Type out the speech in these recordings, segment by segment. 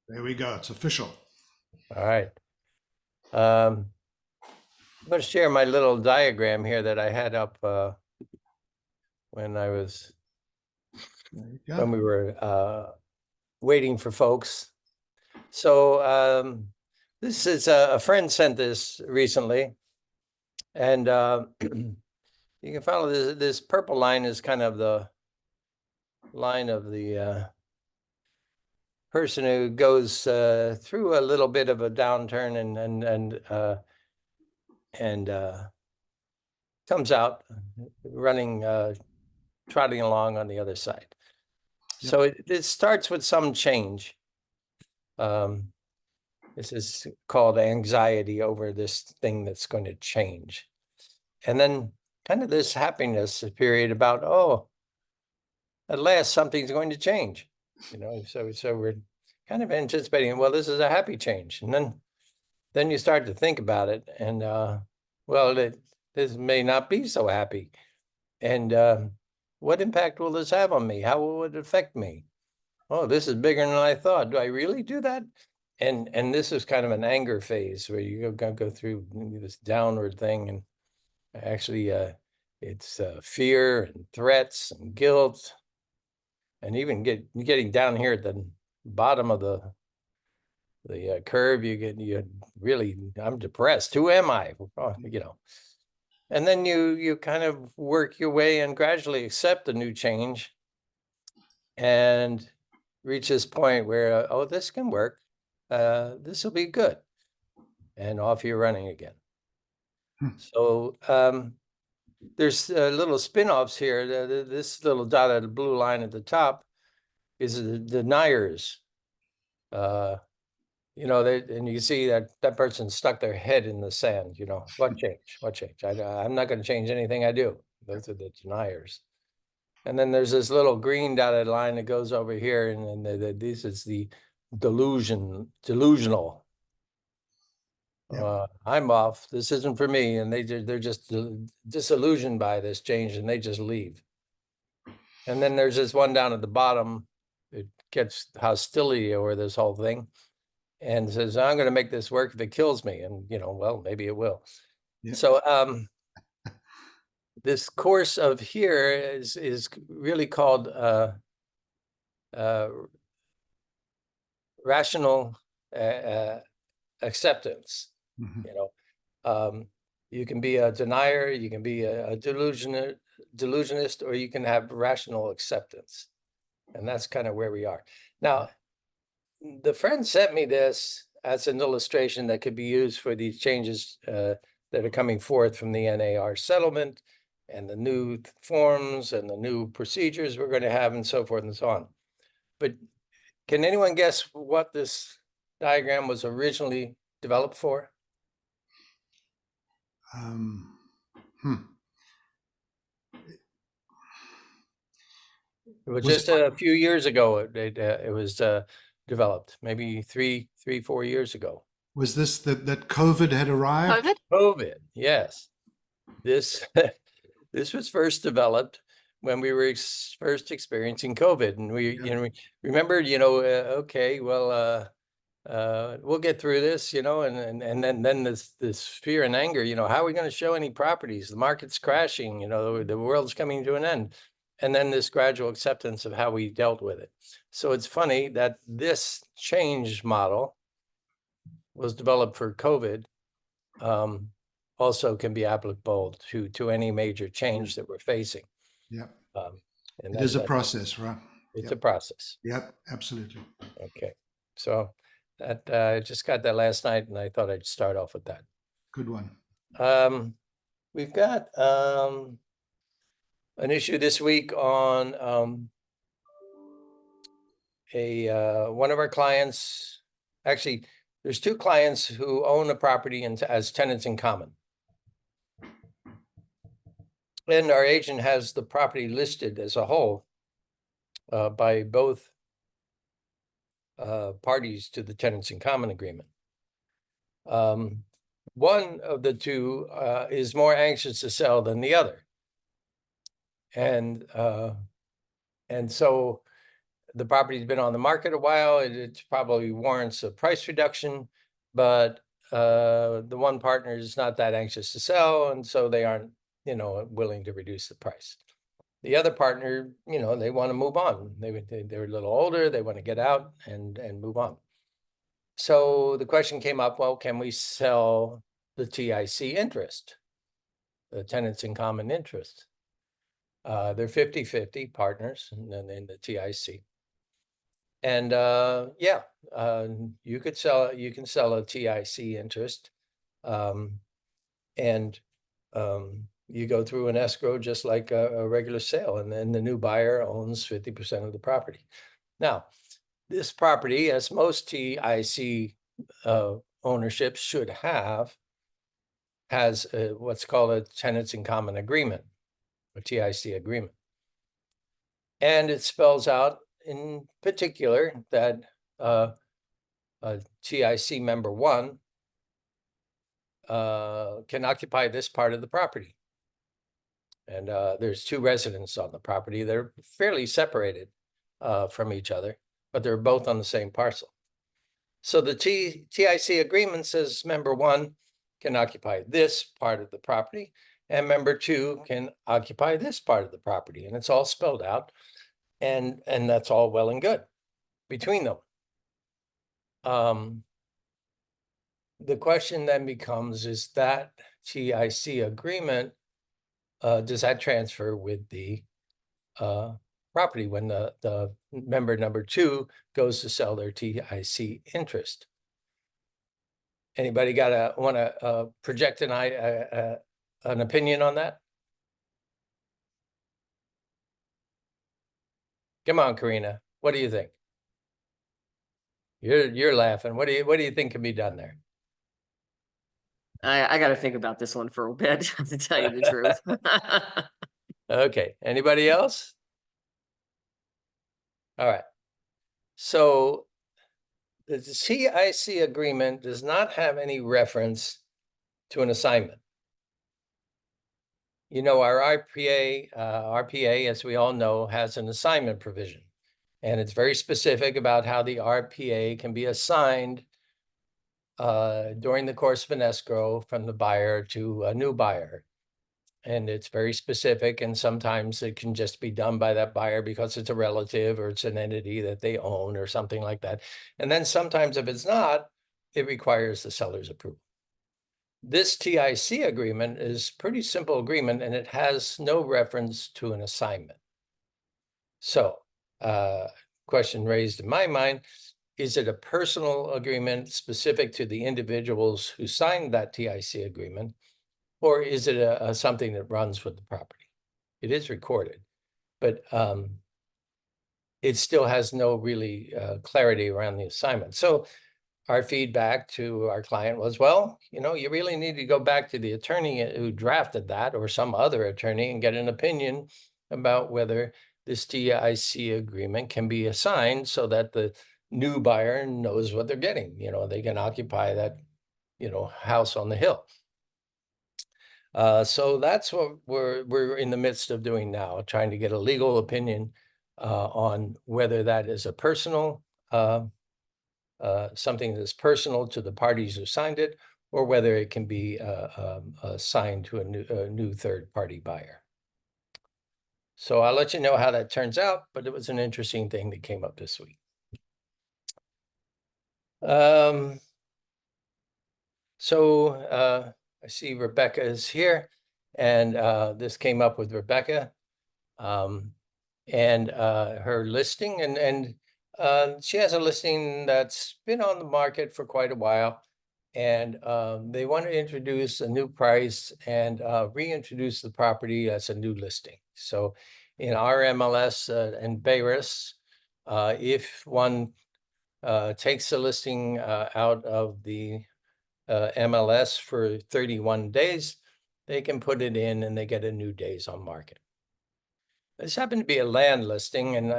There we go. It's official. All right. I'm going to share my little diagram here that I had up when I was There you when go. we were waiting for folks. So this is a friend sent this recently, and you can follow this purple line is kind of the line of the person who goes through a little bit of a downturn and comes out running, trotting along on the other side. Yep. So it starts with some change. This is called anxiety over this thing that's going to change. And then kind of this happiness period about, oh, at last something's going to change. So we're kind of anticipating, well, this is a happy change. And then you start to think about it, and well, this may not be so happy. And what impact will this have on me? How will it affect me? Oh, this is bigger than I thought. Do I really do that? And this is kind of an anger phase where you go through this downward thing, and actually it's fear and threats and guilt, and even getting down here at the bottom of the curve, you really, I'm depressed. Who am I? Oh, and then you kind of work your way and gradually accept the new change and reach this point where, oh, this can work. This will be good. And off you're running again. Hmm. So there's little spin-offs here. This little dotted blue line at the top is the deniers. And you see that person stuck their head in the sand. What change? What change? I'm not going to change anything I do. Those are the deniers. And then there's this little green dotted line that goes over here, and this is the delusional. Yep. I'm off. This isn't for me, and they're just disillusioned by this change, and they just leave. And then there's this one down at the bottom. It gets hostility over this whole thing, and says, "I'm going to make this work if it kills me." And well, maybe it will. Yep. So this course of here is really called rational acceptance. Mhm. You can be a denier, you can be a delusionist, or you can have rational acceptance. And that's kind of where we are. Now, the friend sent me this as an illustration that could be used for these changes that are coming forth from the NAR settlement and the new forms and the new procedures we're going to have and so forth and so on. But can anyone guess what this diagram was originally developed for? Hmm. It was Was just a few years ago it was developed, maybe 4 years ago. was this that COVID had arrived? COVID, yes. This this was first developed when we were first experiencing COVID, and we remember, okay, well, we'll get through this, and then this fear and anger, how are we going to show any properties? The market's crashing, the world's coming to an end. And then this gradual acceptance of how we dealt with it. So it's funny that this change model was developed for COVID, also can be applicable to any major change that we're facing. Yep. And It is a process, right? It's Yep. a process. Yep, absolutely. Okay. So that I just got that last night, and I thought I'd start off with that. Good one. We've got an issue this week on one of our clients. Actually, there's two clients who own a property as tenants in common. And our agent has the property listed as a whole by both parties to the tenants in common agreement. One of the two is more anxious to sell than the other. And so the property's been on the market a while, it probably warrants a price reduction, but the one partner is not that anxious to sell, and so they aren't, willing to reduce the price. The other partner, they want to move on. They're a little older, they want to get out and move on. So the question came up, well, can we sell the TIC interest, the tenants in common interest? They're 50-50 partners in the TIC. And you can sell a TIC interest. You go through an escrow just like a regular sale, and then the new buyer owns 50% of the property. Now, this property, as most TIC ownerships should have, has what's called a tenants in common agreement, a TIC agreement. And it spells out in particular that TIC member 1 can occupy this part of the property. And there's 2 residents on the property. They're fairly separated from each other, but they're both on the same parcel. So the TIC agreement says member 1 can occupy this part of the property, and member 2 can occupy this part of the property. And it's all spelled out, and that's all well and good between them. The question then becomes, is that TIC agreement, does that transfer with the property when the member number 2 goes to sell their TIC interest? Anybody want to project an opinion on that? Come on, Karina. What do you think? You're laughing. What do you think can be done there? I got to think about this one for a bit, to tell you the truth. Okay. Anybody else? All right. So the TIC agreement does not have any reference to an assignment. Our RPA, as we all know, has an assignment provision, and it's very specific about how the RPA can be assigned during the course of an escrow from the buyer to a new buyer. And it's very specific, and sometimes it can just be done by that buyer because it's a relative or it's an entity that they own or something like that. And then sometimes if it's not, it requires the seller's approval. This TIC agreement is a pretty simple agreement, and it has no reference to an assignment. So, question raised in my mind, is it a personal agreement specific to the individuals who signed that TIC agreement, or is it something that runs with the property? It is recorded, but it still has no really clarity around the assignment. So our feedback to our client was, well, you really need to go back to the attorney who drafted that or some other attorney and get an opinion about whether this TIC agreement can be assigned so that the new buyer knows what they're getting. They can occupy that, house on the hill. So that's what we're in the midst of doing now, trying to get a legal opinion on whether that is a personal something that's personal to the parties who signed it, or whether it can be assigned to a new third-party buyer. So I'll let you know how that turns out, but it was an interesting thing that came up this week. I see Rebecca is here, and this came up with Rebecca and her listing, and she has a listing that's been on the market for quite a while, and they want to introduce a new price and reintroduce the property as a new listing. So in our MLS and Bayris, if one takes the listing out of the MLS for 31 days, they can put it in and they get a new days on market. This happened to be a land listing, and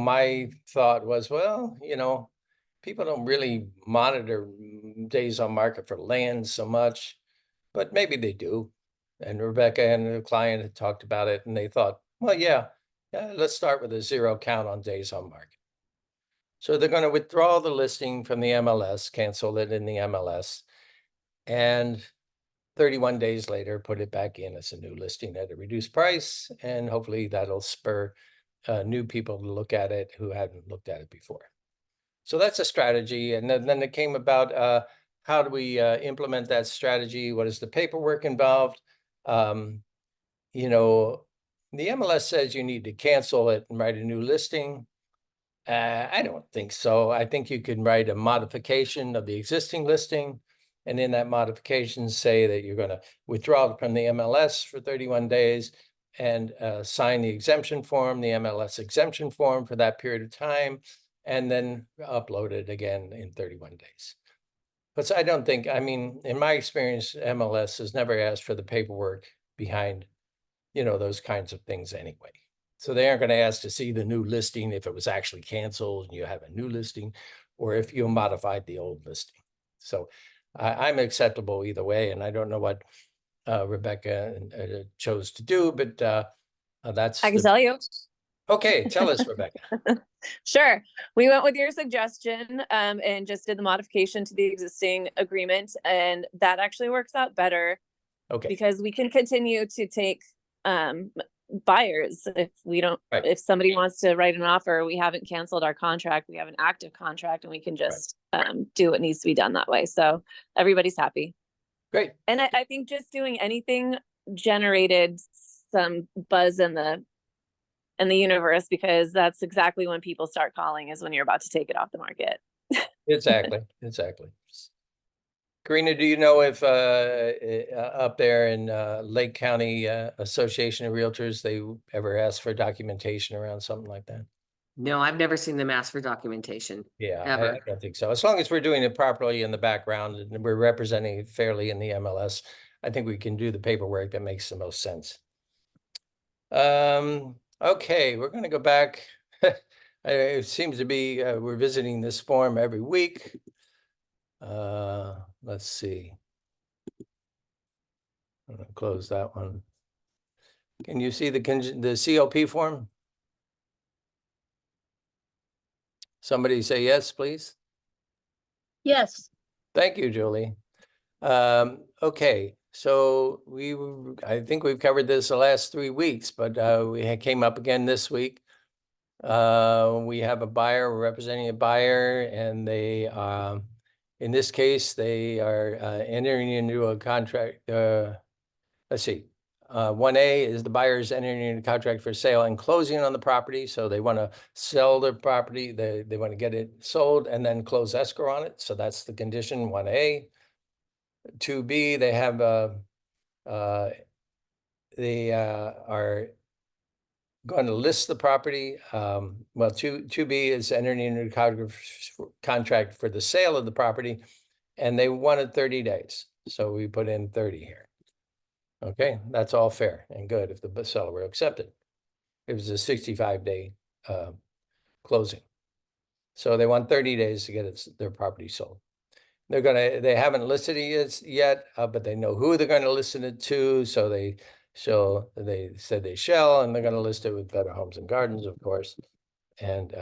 my thought was, well, people don't really monitor days on market for land so much, but maybe they do. And Rebecca and the client had talked about it, and they thought, well, yeah, let's start with a 0 count on days on market. So they're going to withdraw the listing from the MLS, cancel it in the MLS, and 31 days later, put it back in as a new listing at a reduced price. And hopefully that'll spur new people to look at it who hadn't looked at it before. So that's a strategy. And then it came about, how do we implement that strategy? What is the paperwork involved? You know, the MLS says you need to cancel it and write a new listing. I don't think so. I think you can write a modification of the existing listing, and in that modification say that you're going to withdraw it from the MLS for 31 days and sign the exemption form, the MLS exemption form for that period of time, and then upload it again in 31 days. But I don't think, I mean, in my experience, MLS has never asked for the paperwork behind, you know, those kinds of things anyway. So they aren't going to ask to see the new listing if it was actually canceled and you have a new listing, or if you modified the old listing. So I'm acceptable either way. And I don't know what Rebecca chose to do, but that's. I can tell you. Okay, tell us, Rebecca. Sure. We went with your suggestion and just did the modification to the existing agreement. And that actually works out better. Okay. Because we can continue to take buyers if we don't, Right. if somebody wants to write an offer, we haven't canceled our contract, we have an active contract, and we can just do what needs to be done that way. So everybody's happy. Great. And I think just doing anything generated some buzz in the universe, because that's exactly when people start calling, is when you're about to take it off the market. Exactly. Karina, do you know if up there in Lake County Association of Realtors, they ever asked for documentation around something like that? No, I've never seen them ask for documentation. Yeah, Ever. I don't think so. As long as we're doing it properly in the background and we're representing it fairly in the MLS, I think we can do the paperwork that makes the most sense. Okay, we're going to go back. It seems to be we're visiting this form every week. Let's see. I'm gonna close that one. Can you see the COP form? Somebody say yes, please. Yes. Thank you, Julie. Okay, so I think we've covered this the last 3 weeks, but we came up again this week. We have a buyer, we're representing a buyer, and they in this case, they are entering into a contract. Let's see. 1A is the buyer's entering into a contract for sale and closing on the property. So they want to sell their property. They want to get it sold and then close escrow on it. So that's the condition 1A. 2B, they have they are going to list the property. Well, 2B is entering into a contract for the sale of the property, and they wanted 30 days. So we put in 30 here. Okay, that's all fair and good if the seller will accept it. It was a 65-day closing. So they want 30 days to get their property sold. They haven't listed it yet, but they know who they're going to list it to. So they said they shall, and they're going to list it with Better Homes and Gardens, of course. And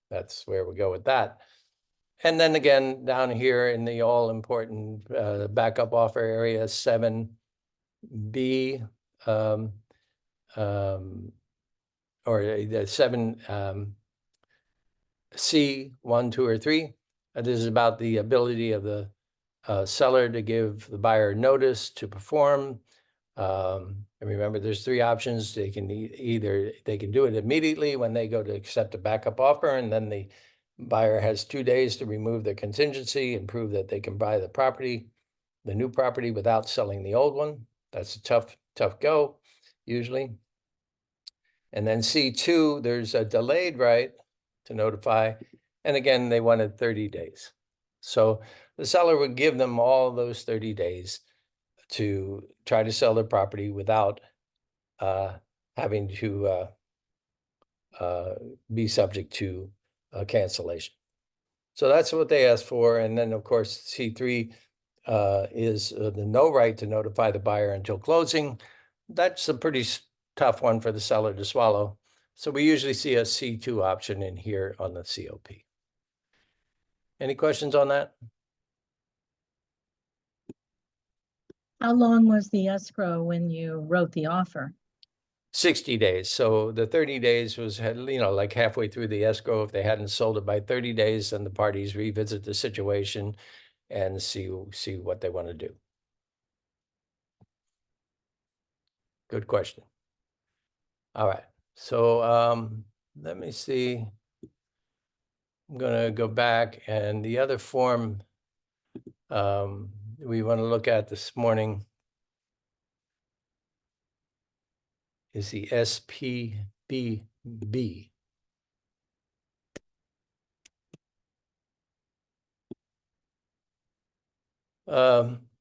that's where we go with that. And then again, down here in the all important backup offer area, 7B, or the 7C, 1, 2, or 3. This is about the ability of the seller to give the buyer notice to perform. And remember, there's 3 options. They can they can do it immediately when they go to accept a backup offer, and then the buyer has 2 days to remove their contingency and prove that they can buy the property, the new property, without selling the old one. That's a tough go, usually. And then C2, there's a delayed right to notify. And again, they wanted 30 days. So the seller would give them all those 30 days to try to sell their property without having to be subject to cancellation. So that's what they asked for. And then, of course, C3 is the no right to notify the buyer until closing. That's a pretty tough one for the seller to swallow. So we usually see a C2 option in here on the COP. Any questions on that? How long was the escrow when you wrote the offer? 60 days. So the 30 days was, like halfway through the escrow. If they hadn't sold it by 30 days, then the parties revisit the situation and see what they want to do. Good question. All right. So let me see. I'm going to go back, and the other form we want to look at this morning is the SPBB.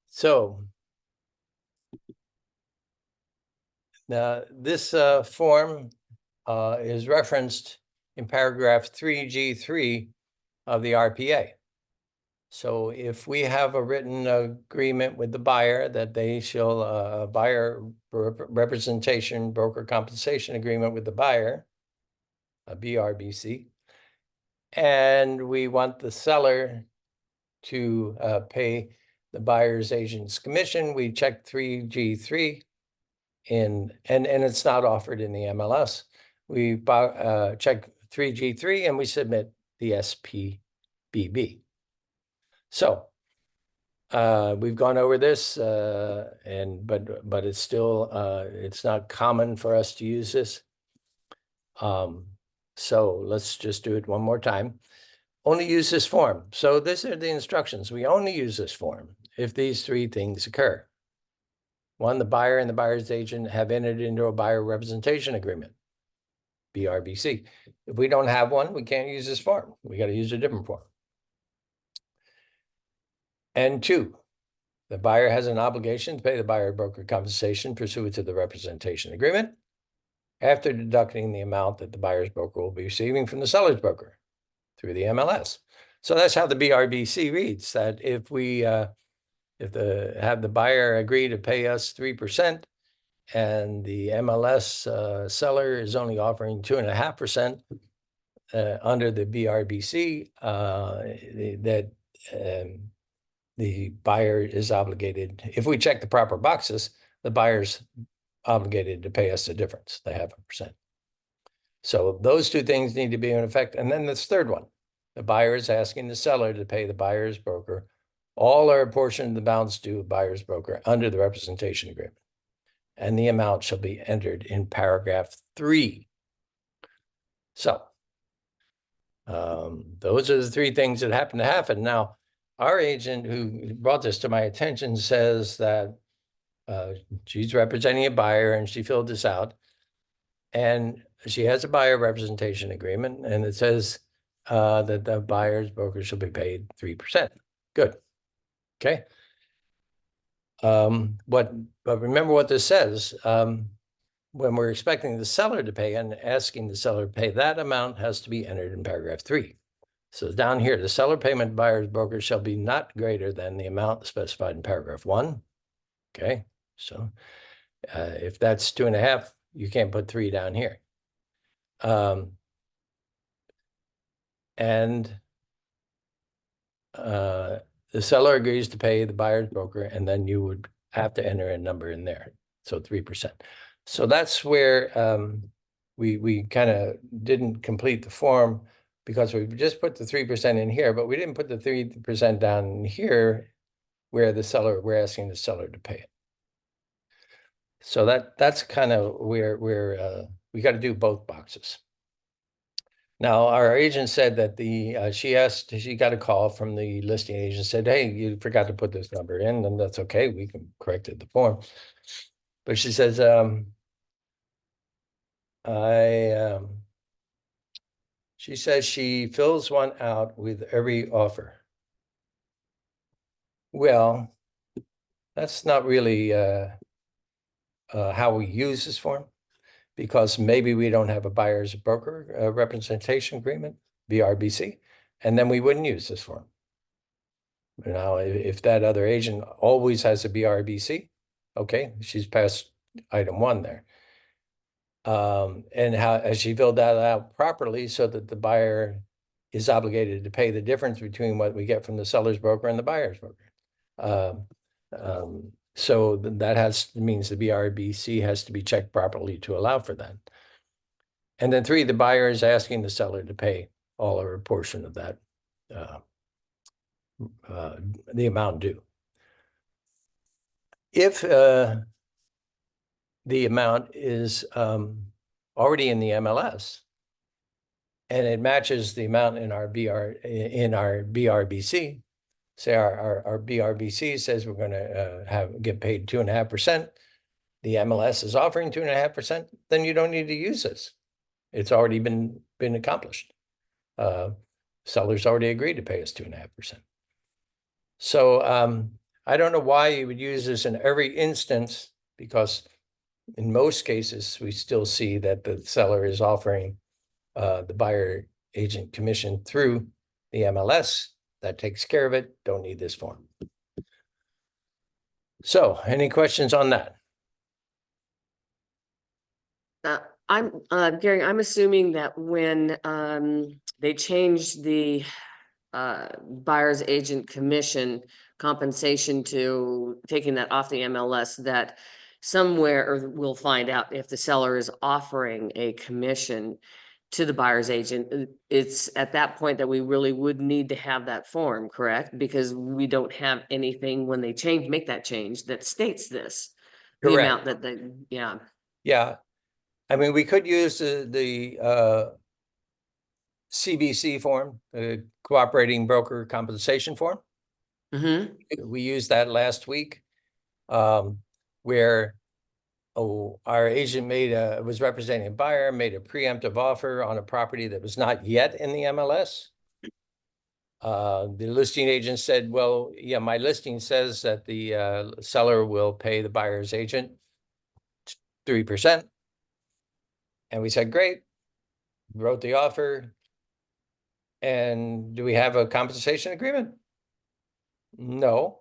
So now this form is referenced in paragraph 3G3 of the RPA. So if we have a written agreement with the buyer that they shall buyer representation broker compensation agreement with the buyer, a BRBC, and we want the seller to pay the buyer's agent's commission, we check 3G3 and it's not offered in the MLS. We check 3G3 and we submit the SPBB. So we've gone over this, but it's still it's not common for us to use this. So let's just do it one more time. Only use this form. So these are the instructions. We only use this form if these three things occur. One, the buyer and the buyer's agent have entered into a buyer representation agreement, BRBC. If we don't have one, we can't use this form. We got to use a different form. And two, the buyer has an obligation to pay the buyer broker compensation pursuant to the representation agreement after deducting the amount that the buyer's broker will be receiving from the seller's broker through the MLS. So that's how the BRBC reads, that if we have the buyer agree to pay us 3% and the MLS seller is only offering 2.5% under the BRBC, the buyer is obligated, if we check the proper boxes, the buyer's obligated to pay us the difference, the 0.5%. So those two things need to be in effect. And then this third one, the buyer is asking the seller to pay the buyer's broker all or a portion of the balance due buyer's broker under the representation agreement. And the amount shall be entered in paragraph 3. So those are the three things that happen to happen. Now, our agent who brought this to my attention says that she's representing a buyer and she filled this out. And she has a buyer representation agreement, and it says that the buyer's broker shall be paid 3%. Good. Okay. But remember what this says. When we're expecting the seller to pay and asking the seller to pay, that amount has to be entered in paragraph 3. So down here, the seller payment buyer's broker shall be not greater than the amount specified in paragraph 1. Okay. So if that's 2.5, you can't put 3 down here. The seller agrees to pay the buyer's broker, and then you would have to enter a number in there. So 3%. So that's where we kind of didn't complete the form because we just put the 3% in here, but we didn't put the 3% down here where we're asking the seller to pay it. So that's kind of where we got to do both boxes. Now, our agent said that she got a call from the listing agent, said, hey, you forgot to put this number in, and that's okay. We can correct it the form. But she says, she says she fills one out with every offer. Well, that's not really how we use this form, because maybe we don't have a buyer's broker representation agreement, BRBC, and then we wouldn't use this form. Now, if that other agent always has a BRBC, okay, she's past item 1 there. And has she filled that out properly so that the buyer is obligated to pay the difference between what we get from the seller's broker and the buyer's broker? So that means the BRBC has to be checked properly to allow for that. And then 3, the buyer is asking the seller to pay all or a portion of that, the amount due. If the amount is already in the MLS and it matches the amount in our BRBC, say our BRBC says we're going to get paid 2.5%. The MLS is offering 2.5%. Then you don't need to use this. It's already been accomplished. Sellers already agreed to pay us 2.5%. So I don't know why you would use this in every instance, because in most cases we still see that the seller is offering the buyer agent commission through the MLS. That takes care of it. Don't need this form. So any questions on that? Gary, I'm assuming that when they changed the buyer's agent commission compensation to taking that off the MLS, that somewhere, or we'll find out if the seller is offering a commission to the buyer's agent, it's at that point that we really would need to have that form, correct? Because we don't have anything when they make that change that states this. The amount that they, yeah. Yeah. I mean, we could use the CBC form, the Cooperating Broker Compensation Form. Mm-hmm. We used that last week, where our agent was representing a buyer, made a preemptive offer on a property that was not yet in the MLS. The listing agent said, well, yeah, my listing says that the seller will pay the buyer's agent 3%. And we said, great, wrote the offer. And do we have a compensation agreement? No,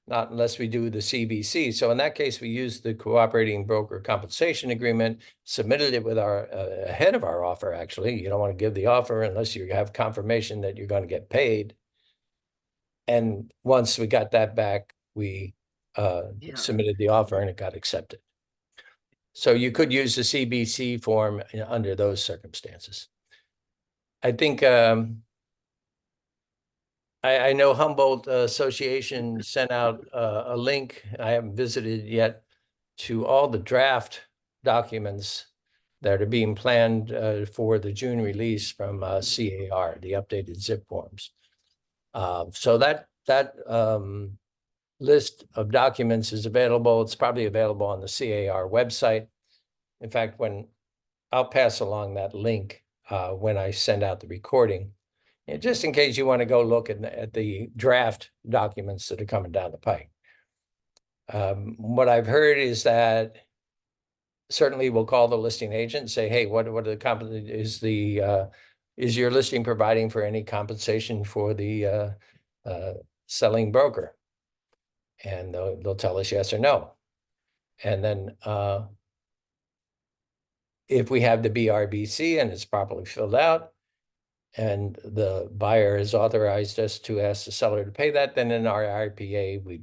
not unless we do the CBC. So in that case, we used the Cooperating Broker Compensation Agreement, submitted it with our ahead of our offer, actually. You don't want to give the offer unless you have confirmation that you're going to get paid. And once we got that back, we submitted the offer and it got accepted. So you could use the CBC form under those circumstances. I think I know Humboldt Association sent out a link. I haven't visited yet, to all the draft documents that are being planned for the June release from CAR, the updated ZIP forms. So that list of documents is available. It's probably available on the CAR website. In fact, I'll pass along that link when I send out the recording, and just in case you want to go look at the draft documents that are coming down the pike. What I've heard is that certainly we'll call the listing agent and say, hey, what are the is your listing providing for any compensation for the selling broker? And they'll tell us yes or no. And then if we have the BRBC and it's properly filled out and the buyer has authorized us to ask the seller to pay that, then in our RPA, we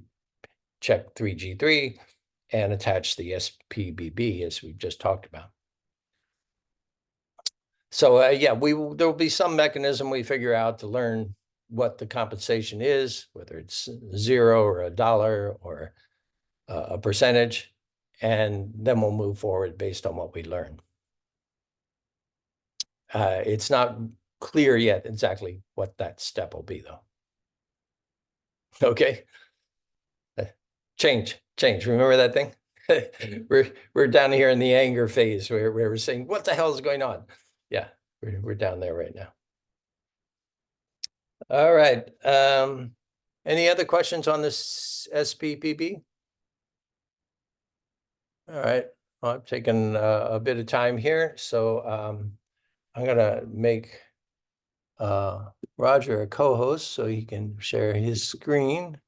check 3G3 and attach the SPBB, as we've just talked about. So yeah, there will be some mechanism we figure out to learn what the compensation is, whether it's $0 or $1 or a percentage, and then we'll move forward based on what we learn. It's not clear yet exactly what that step will be, though. Okay. Change. Remember that thing? we're down here in the anger phase where we're saying, what the hell is going on? Yeah, we're down there right now. All right. Any other questions on this SPPB? All right. Well, I've taken a bit of time here, so I'm going to make Roger a co-host so he can share his screen.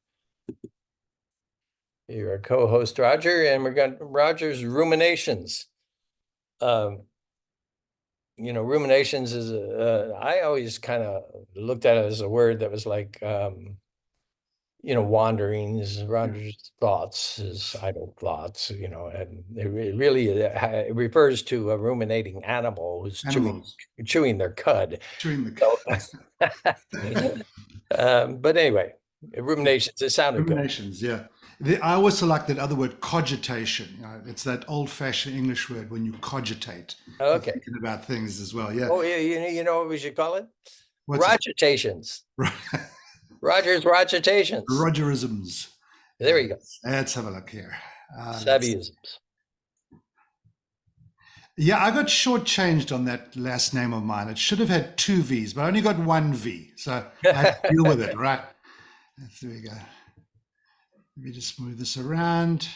You're a co-host, Roger, and we're got Roger's ruminations. ruminations is, I always kind of looked at it as a word that was like, wanderings, Roger's thoughts, his idle thoughts, and it really it refers to a ruminating animal who's Animals chewing their cud. chewing the But anyway, ruminations, it sounded good. ruminations. Yeah. I also like that other word, cogitation. It's that old-fashioned English word when you cogitate. You're Okay. thinking about things as well. Yeah. Oh, yeah, you know what we should call it? What's it? Rogitations. Roger's rogitations. Rogerisms. There we go. Let's have a look here. Savvyisms. Yeah, I got shortchanged on that last name of mine. It should have had 2 V's, but I only got 1 V. So I had to deal with it, right? There we go. Let me just move this around.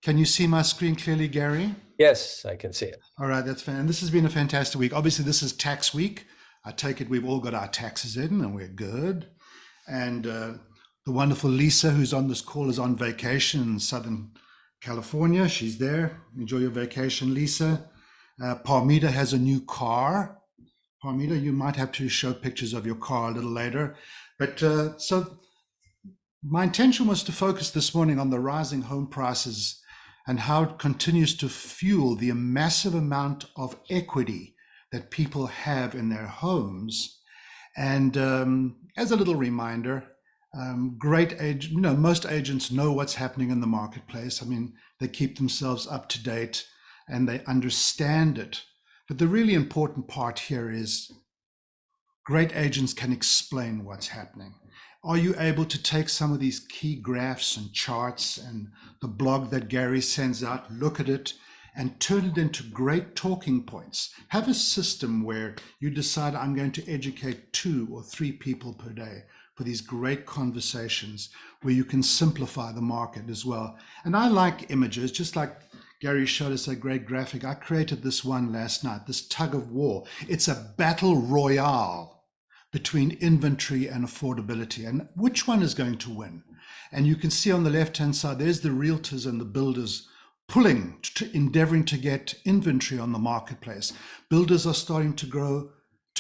Can you see my screen clearly, Gary? Yes, I can see it. All right, that's fine. And this has been a fantastic week. Obviously, this is tax week. I take it we've all got our taxes in and we're good. And the wonderful Lisa, who's on this call, is on vacation in Southern California. She's there. Enjoy your vacation, Lisa. Parmita has a new car. Parmita, you might have to show pictures of your car a little later. But so my intention was to focus this morning on the rising home prices and how it continues to fuel the massive amount of equity that people have in their homes. And as a little reminder, most agents know what's happening in the marketplace. I mean, they keep themselves up to date and they understand it. But the really important part here is great agents can explain what's happening. Are you able to take some of these key graphs and charts and the blog that Gary sends out, look at it, and turn it into great talking points? Have a system where you decide, I'm going to educate 2 or 3 people per day for these great conversations where you can simplify the market as well. And I like images, just like Gary showed us a great graphic. I created this one last night, this tug of war. It's a battle royale between inventory and affordability, and which one is going to win? And you can see on the left-hand side, there's the realtors and the builders pulling, endeavoring to get inventory on the marketplace. Builders are starting to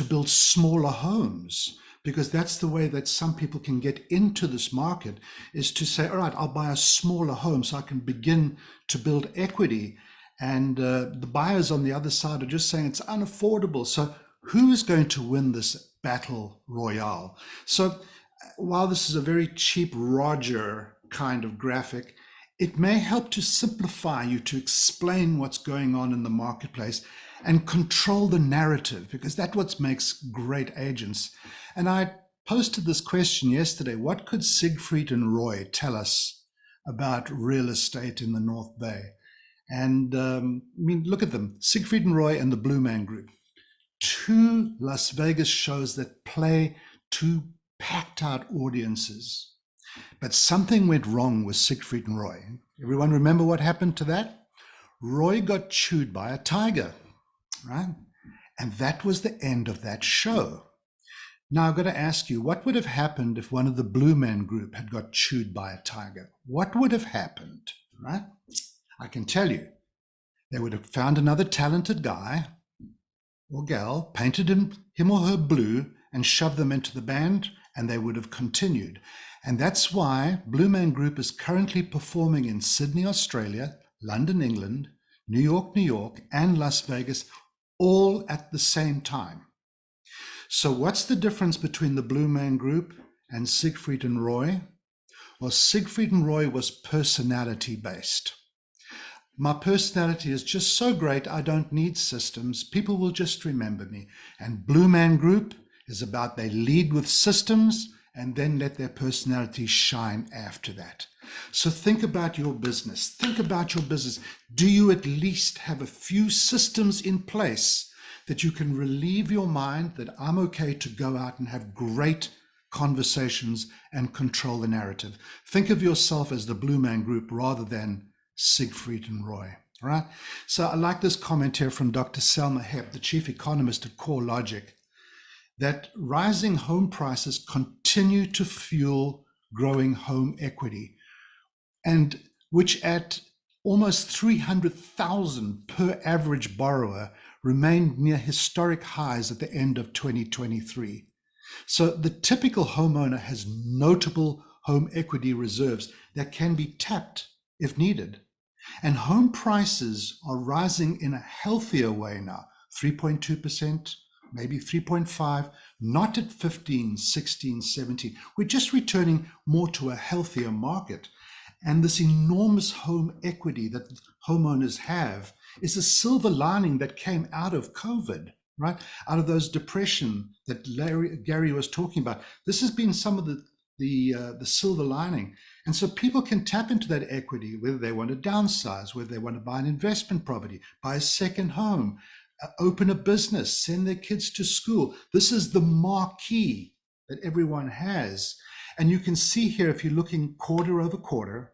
build smaller homes, because that's the way that some people can get into this market, is to say, all right, I'll buy a smaller home so I can begin to build equity. And the buyers on the other side are just saying it's unaffordable. So who is going to win this battle royale? So while this is a very cheap Roger kind of graphic, it may help to simplify you, to explain what's going on in the marketplace and control the narrative, because that's what makes great agents. And I posted this question yesterday: what could Siegfried and Roy tell us about real estate in the North Bay? And I mean, look at them, Siegfried and Roy and the Blue Man Group. 2 Las Vegas shows that play to packed out audiences. But something went wrong with Siegfried and Roy. Everyone remember what happened to that? Roy got chewed by a tiger, right? And that was the end of that show. Now I've got to ask you, what would have happened if one of the Blue Man Group had got chewed by a tiger? What would have happened, right? I can tell you, they would have found another talented guy or gal, painted him or her blue, and shoved them into the band, and they would have continued. And that's why Blue Man Group is currently performing in Sydney, Australia, London, England, New York, and Las Vegas, all at the same time. So what's the difference between the Blue Man Group and Siegfried and Roy? Well, Siegfried and Roy was personality based. My personality is just so great, I don't need systems. People will just remember me. And Blue Man Group is about they lead with systems and then let their personality shine after that. So think about your business. Think about your business. Do you at least have a few systems in place that you can relieve your mind that I'm okay to go out and have great conversations and control the narrative? Think of yourself as the Blue Man Group rather than Siegfried and Roy, right? So I like this comment here from Dr. Selma Hepp, the chief economist at CoreLogic, that rising home prices continue to fuel growing home equity, and which at almost 300,000 per average borrower remained near historic highs at the end of 2023. So the typical homeowner has notable home equity reserves that can be tapped if needed. And home prices are rising in a healthier way now, 3.2%, maybe 3.5, not at 15, 16, 17. We're just returning more to a healthier market. And this enormous home equity that homeowners have is a silver lining that came out of COVID, right? Out of those depression that Gary was talking about. This has been some of the silver lining. And so people can tap into that equity, whether they want to downsize, whether they want to buy an investment property, buy a second home, open a business, send their kids to school. This is the marquee that everyone has. And you can see here, if you're looking quarter over quarter,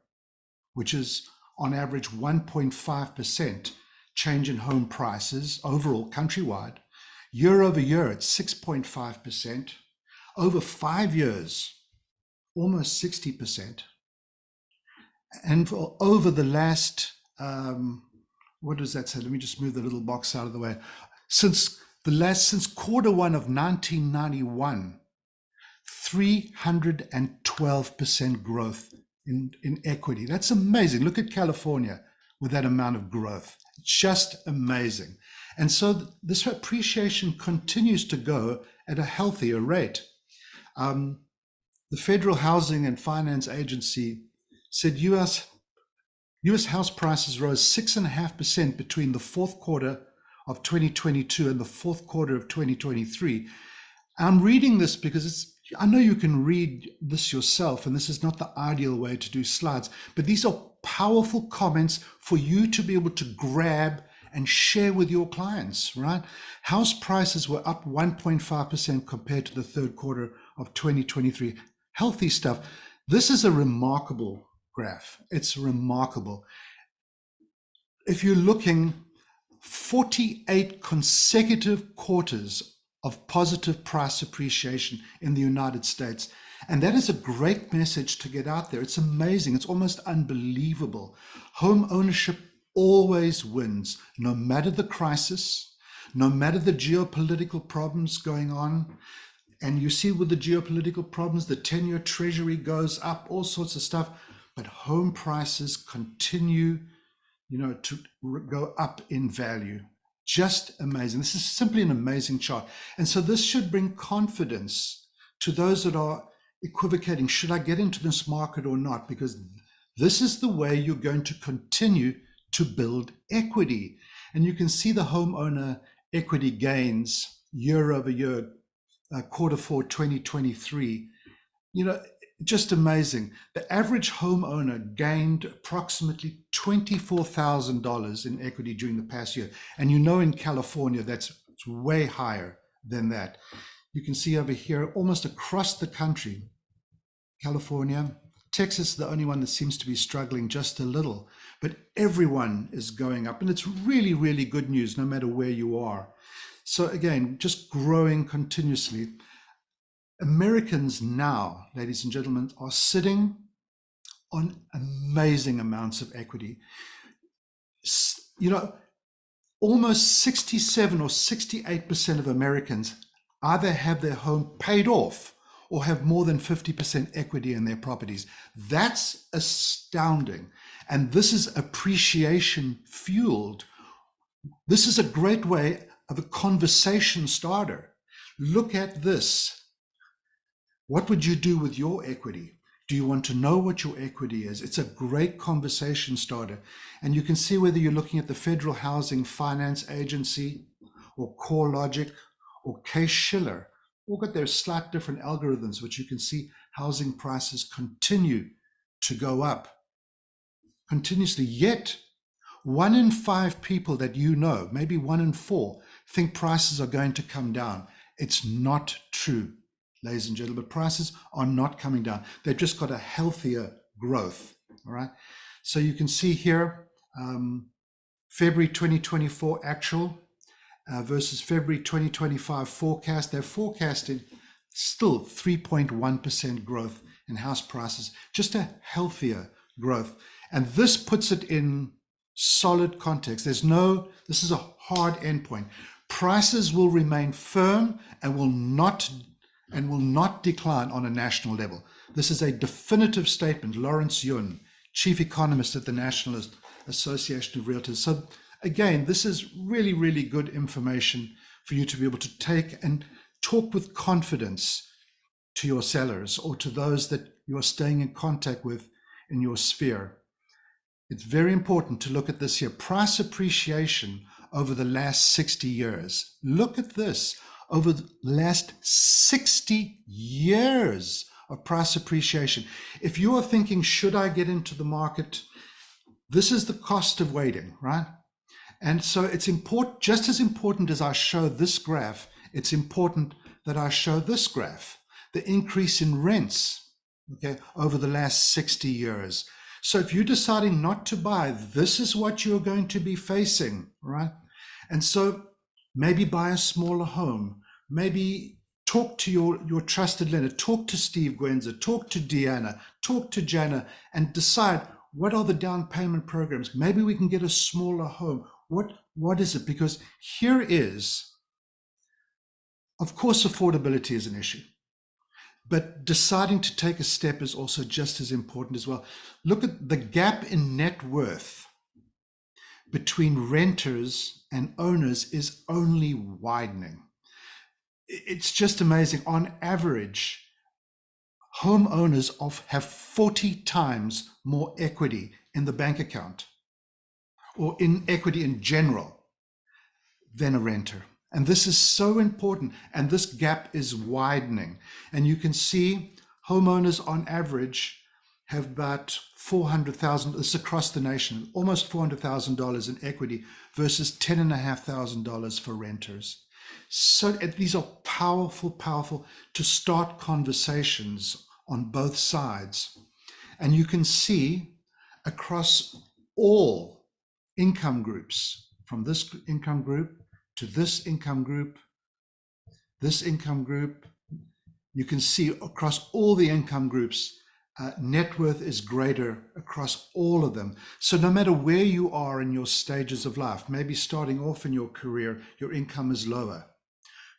which is on average 1.5% change in home prices overall countrywide, year over year it's 6.5%, over 5 years, almost 60%. And for over the last, what does that say? Let me just move the little box out of the way. Since quarter one of 1991, 312% growth in equity. That's amazing. Look at California with that amount of growth. Just amazing. And so this appreciation continues to go at a healthier rate. The Federal Housing and Finance Agency said US house prices rose 6.5% between the fourth quarter of 2022 and the fourth quarter of 2023. I'm reading this because I know you can read this yourself, and this is not the ideal way to do slides, but these are powerful comments for you to be able to grab and share with your clients, right? House prices were up 1.5% compared to the third quarter of 2023. Healthy stuff. This is a remarkable graph. It's remarkable. If you're looking 48 consecutive quarters of positive price appreciation in the United States. And that is a great message to get out there. It's amazing. It's almost unbelievable. Home ownership always wins, no matter the crisis, no matter the geopolitical problems going on. And you see with the geopolitical problems, the 10-year treasury goes up, all sorts of stuff, but home prices continue, to go up in value. Just amazing. This is simply an amazing chart. And so this should bring confidence to those that are equivocating. Should I get into this market or not? Because this is the way you're going to continue to build equity. And you can see the homeowner equity gains year over year, quarter four 2023. Just amazing. The average homeowner gained approximately $24,000 in equity during the past year. And in California, it's way higher than that. You can see over here, almost across the country, California, Texas is the only one that seems to be struggling just a little, but everyone is going up. And it's really, really good news, no matter where you are. So again, just growing continuously. Americans now, ladies and gentlemen, are sitting on amazing amounts of equity. Almost 67 or 68% of Americans either have their home paid off or have more than 50% equity in their properties. That's astounding. And this is appreciation fueled. This is a great way of a conversation starter. Look at this. What would you do with your equity? Do you want to know what your equity is? It's a great conversation starter. And you can see whether you're looking at the Federal Housing Finance Agency or CoreLogic or Case-Shiller, all got their slight different algorithms, which you can see housing prices continue to go up continuously. Yet 1 in 5 people that maybe 1 in 4, think prices are going to come down. It's not true. Ladies and gentlemen, prices are not coming down. They've just got a healthier growth, all right? So you can see here, February 2024 actual versus February 2025 forecast. They're forecasting still 3.1% growth in house prices, just a healthier growth. And this puts it in solid context. This is a hard endpoint. Prices will remain firm and will not decline on a national level. This is a definitive statement. Lawrence Yun, chief economist at the National Association of Realtors. So again, this is really, really good information for you to be able to take and talk with confidence to your sellers or to those that you are staying in contact with in your sphere. It's very important to look at this here. Price appreciation over the last 60 years. Look at this. Over the last 60 years of price appreciation. If you are thinking, should I get into the market? This is the cost of waiting, right? And so it's important, just as important as I show this graph, it's important that I show this graph, the increase in rents, okay, over the last 60 years. So if you're deciding not to buy, this is what you're going to be facing, right? And so maybe buy a smaller home, maybe talk to your trusted lender, talk to Steve Gwenza, talk to Deanna, talk to Jana, and decide what are the down payment programs. Maybe we can get a smaller home. What is it? Because here is, of course, affordability is an issue, but deciding to take a step is also just as important as well. Look at the gap in net worth between renters and owners is only widening. It's just amazing. On average, homeowners have 40 times more equity in the bank account or in equity in general than a renter. And this is so important. And this gap is widening. And you can see homeowners on average have about $400,000, this is across the nation, almost $400,000 in equity versus $10,500 for renters. So these are powerful to start conversations on both sides. And you can see across all income groups, from this income group to this income group, you can see across all the income groups, net worth is greater across all of them. So no matter where you are in your stages of life, maybe starting off in your career, your income is lower.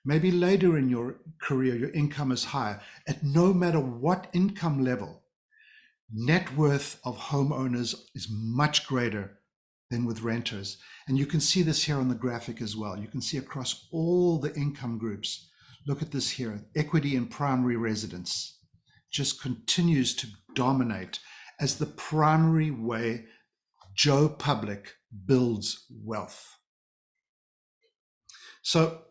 Maybe later in your career, your income is higher. At no matter what income level, net worth of homeowners is much greater than with renters. And you can see this here on the graphic as well. You can see across all the income groups. Look at this here, equity in primary residence just continues to dominate as the primary way Joe Public builds wealth. So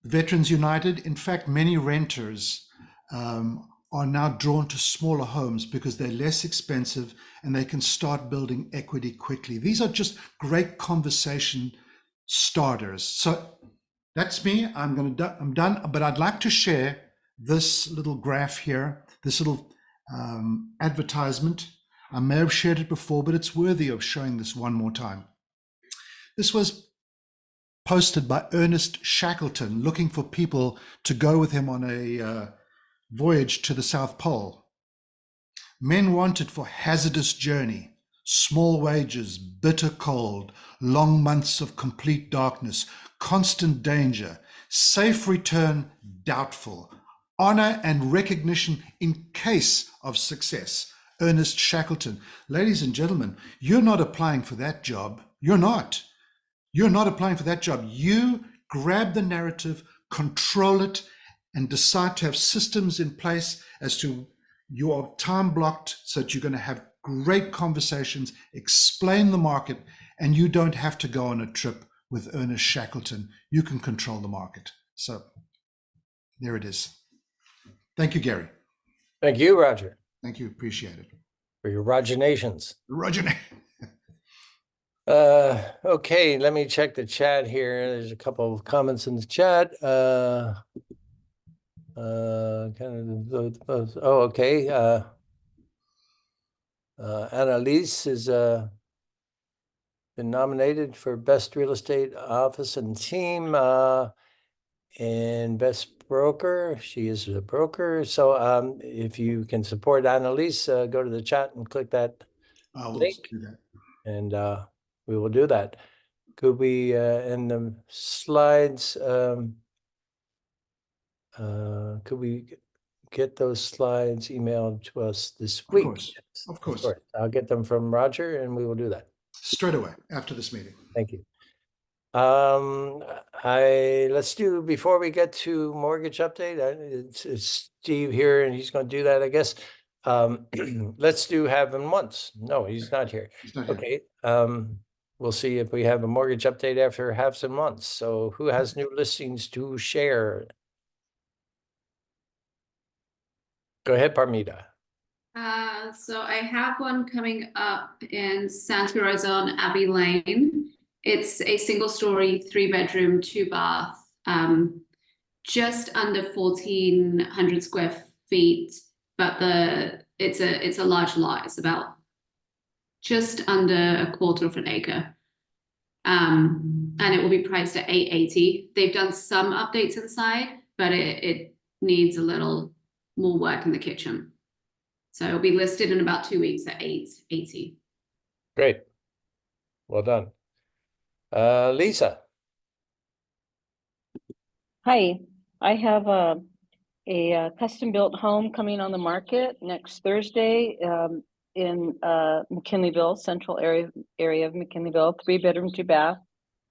Veterans United, in fact, many renters are now drawn to smaller homes because they're less expensive and they can start building equity quickly. These are just great conversation starters. So that's me. I'm done, but I'd like to share this little graph here, this little advertisement. I may have shared it before, but it's worthy of showing this one more time. This was posted by Ernest Shackleton, looking for people to go with him on a voyage to the South Pole. Men wanted for hazardous journey, small wages, bitter cold, long months of complete darkness, constant danger, safe return doubtful, honor and recognition in case of success. Ernest Shackleton. Ladies and gentlemen, you're not applying for that job. You're not applying for that job. You grab the narrative, control it, and decide to have systems in place as to your time blocked so that you're going to have great conversations, explain the market, and you don't have to go on a trip with Ernest Shackleton. You can control the market. So there it is. Thank you, Gary. Thank you, Roger, Thank you. Appreciate it. for your Roginations. Roger. Okay, let me check the chat here. There's a couple of comments in the chat. Okay. Annalise has been nominated for Best Real Estate Office and Team and Best Broker. She is a broker. So if you can support Annalise, go to the chat and click that I will link. do that. And we will do that. Could we, in the slides, could we get those slides emailed to us this Of week? course. Yes, Of course. I'll get them from Roger and we will do that. Straight away after this meeting. Thank you. Let's do, before we get to mortgage update, it's Steve here and he's going to do that, I guess. Let's do have him once. No, he's not here. He's not here. Okay. We'll see if we have a mortgage update after half some months. So who has new listings to share? Go ahead, Parmita. So I have one coming up in Santa Rosa on Abbey Lane. It's a single story, 3-bedroom, 2-bath, just under 1,400 square feet, but it's a large lot. It's about just under a quarter of an acre. And it will be priced at $880. They've done some updates inside, but it needs a little more work in the kitchen. So it'll be listed in about 2 weeks at $880. Great. Well done. Lisa. Hi, I have a custom built home coming on the market next Thursday in McKinleyville, central area of McKinleyville, 3-bedroom, 2-bath.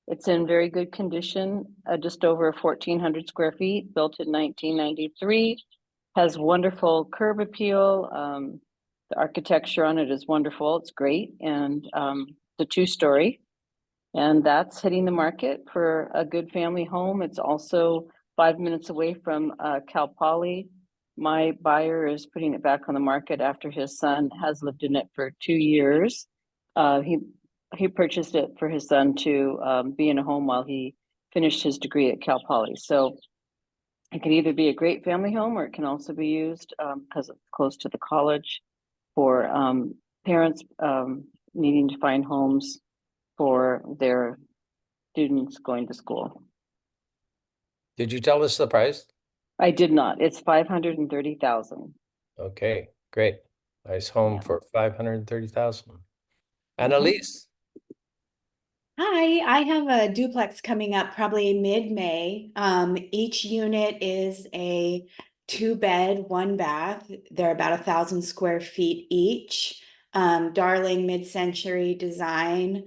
It's in very good condition, just over 1,400 square feet, built in 1993. Has wonderful curb appeal. The architecture on it is wonderful. It's great, and the 2-story. And that's hitting the market for a good family home. It's also 5 minutes away from Cal Poly. My buyer is putting it back on the market after his son has lived in it for 2 years. He purchased it for his son to be in a home while he finished his degree at Cal Poly. So it can either be a great family home or it can also be used because it's close to the college for parents needing to find homes for their students going to school. Did you tell us the price? I did not. It's 530,000. Okay, great. Nice home Yeah. for 530,000. Annalise. Hi, I have a duplex coming up probably mid-May. Each unit is a 2-bed, 1-bath. They're about 1,000 square feet each. Darling mid-century design,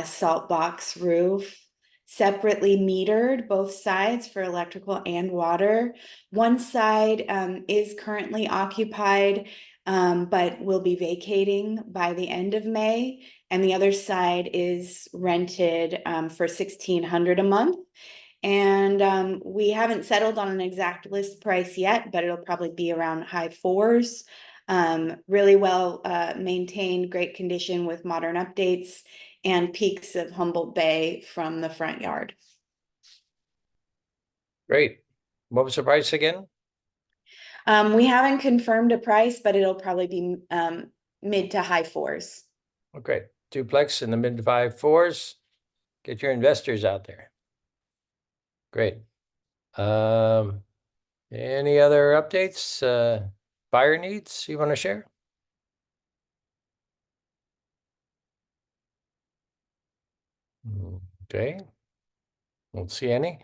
salt box roof, separately metered both sides for electrical and water. One side is currently occupied, but will be vacating by the end of May. And the other side is rented for $1,600 a month. And we haven't settled on an exact list price yet, but it'll probably be around high 4s. Really well maintained, great condition with modern updates and peaks of Humboldt Bay from the front yard. Great. What was the price again? We haven't confirmed a price, but it'll probably be mid to high 4s. Okay, duplex in the mid 5 4s. Get your investors out there. Great. Any other updates? Buyer needs you want to share? Okay. Won't see any.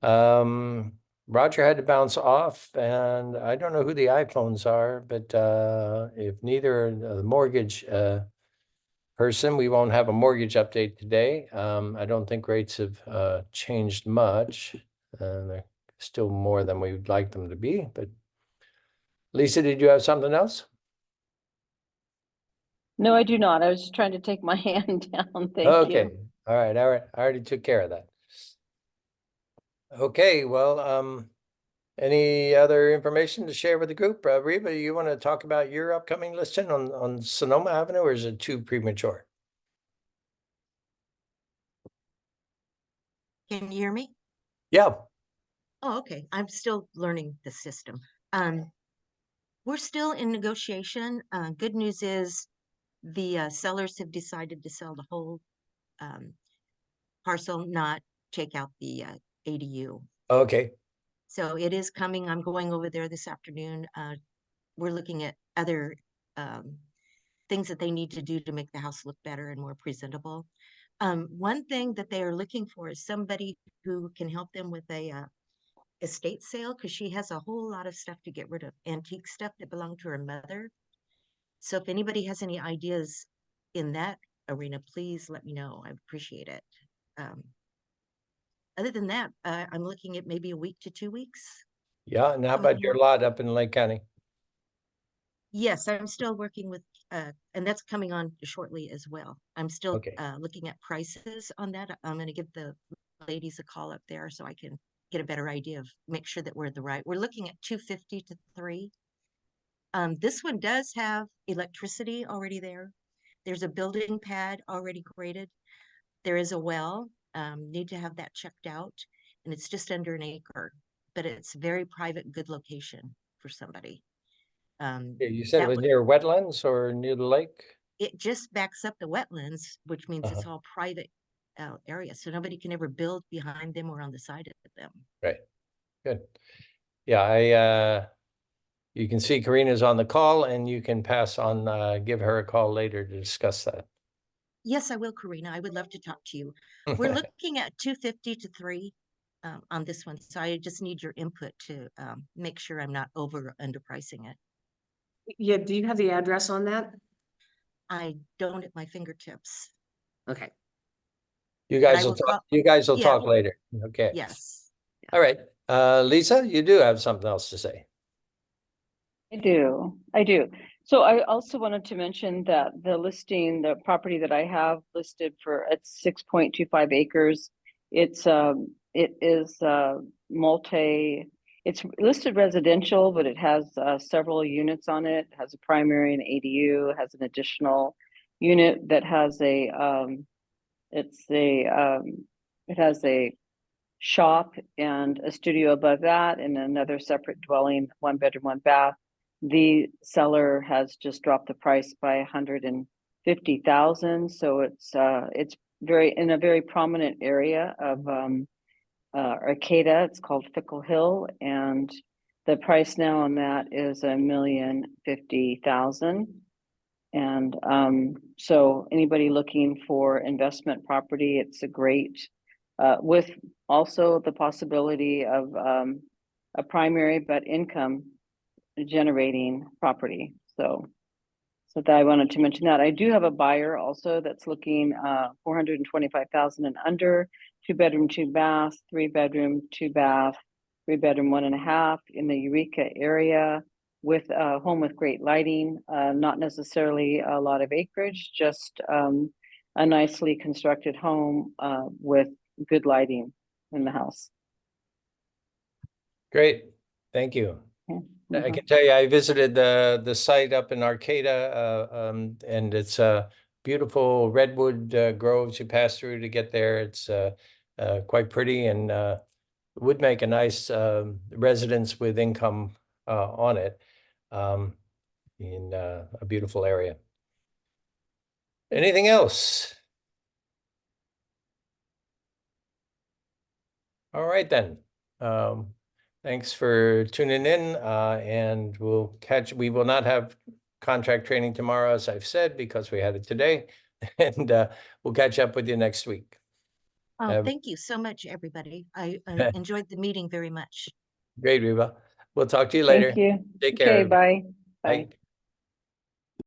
Roger had to bounce off, and I don't know who the iPhones are, but if neither the mortgage person, we won't have a mortgage update today. I don't think rates have changed much. They're still more than we would like them to be, but Lisa, did you have something else? No, I do not. I was just trying to take my hand down. Thank Okay. you. All right. I already took care of that. Okay. Well, any other information to share with the group? Reba, you want to talk about your upcoming listing on Sonoma Avenue, or is it too premature? Can you hear me? Yeah. Oh, okay. I'm still learning the system. We're still in negotiation. Good news is the sellers have decided to sell the whole parcel, not take out the ADU. Okay. So it is coming. I'm going over there this afternoon. We're looking at other things that they need to do to make the house look better and more presentable. One thing that they are looking for is somebody who can help them with a estate sale, because she has a whole lot of stuff to get rid of, antique stuff that belonged to her mother. So if anybody has any ideas in that arena, please let me know. I appreciate it. Other than that, I'm looking at maybe a week to 2 weeks. Yeah, and how Coming about your along. lot up in Lake County? Yes, I'm still working with, and that's coming on shortly as well. I'm still Okay. looking at prices on that. I'm going to give the ladies a call up there so I can get a better idea of, make sure that we're we're looking at 250 to 3. This one does have electricity already there. There's a building pad already graded. There is a well, need to have that checked out, and it's just under an acre, but it's very private, good location for somebody. Yeah, you said it That was would- near wetlands or near the lake? It just backs up the wetlands, which means it's Uh-huh. all private area, so nobody can ever build behind them or on the side of them. Right, good. Yeah, you can see Karina's on the call and you can pass on, give her a call later to discuss that. Yes, I will, Karina. I would love to talk to you. We're looking at 250 to 3 on this one, so I just need your input to make sure I'm not over or underpricing it. Yeah, do you have the address on that? I don't at my fingertips. Okay. You But I guys will will talk, call- you guys will yeah. talk later. Okay. Yes. All right. Lisa, you do have something else to say. I do. So I also wanted to mention that the property that I have listed for, it's 6.25 acres. It is it's listed residential, but it has several units on it. It has a primary and ADU, has an additional unit that has it has a shop and a studio above that, and another separate dwelling, 1 bedroom, 1 bath. The seller has just dropped the price by 150,000. So it's in a very prominent area of Arcata. It's called Fickle Hill, and the price now on that is $1,050,000. And so anybody looking for investment property, it's a great, with also the possibility of a primary but income generating property. So that I wanted to mention that. I do have a buyer also that's looking 425,000 and under, 2 bedroom, 2 bath, 3 bedroom, 2 bath, 3 bedroom, 1.5 in the Eureka area, with a home with great lighting, not necessarily a lot of acreage, just a nicely constructed home with good lighting in the house. Great. Thank you. Yeah. I can tell you, I visited the site up in Arcata, and it's beautiful redwood groves you pass through to get there. It's quite pretty and would make a nice residence with income on it in a beautiful area. Anything else? All right then. Thanks for tuning in, and we will not have contract training tomorrow, as I've said, because we had it today, and we'll catch up with you next week. Thank you so much, everybody. I enjoyed the meeting very much. Great, Reba. We'll talk to you later. Thank you. Take Okay, care. bye. Bye.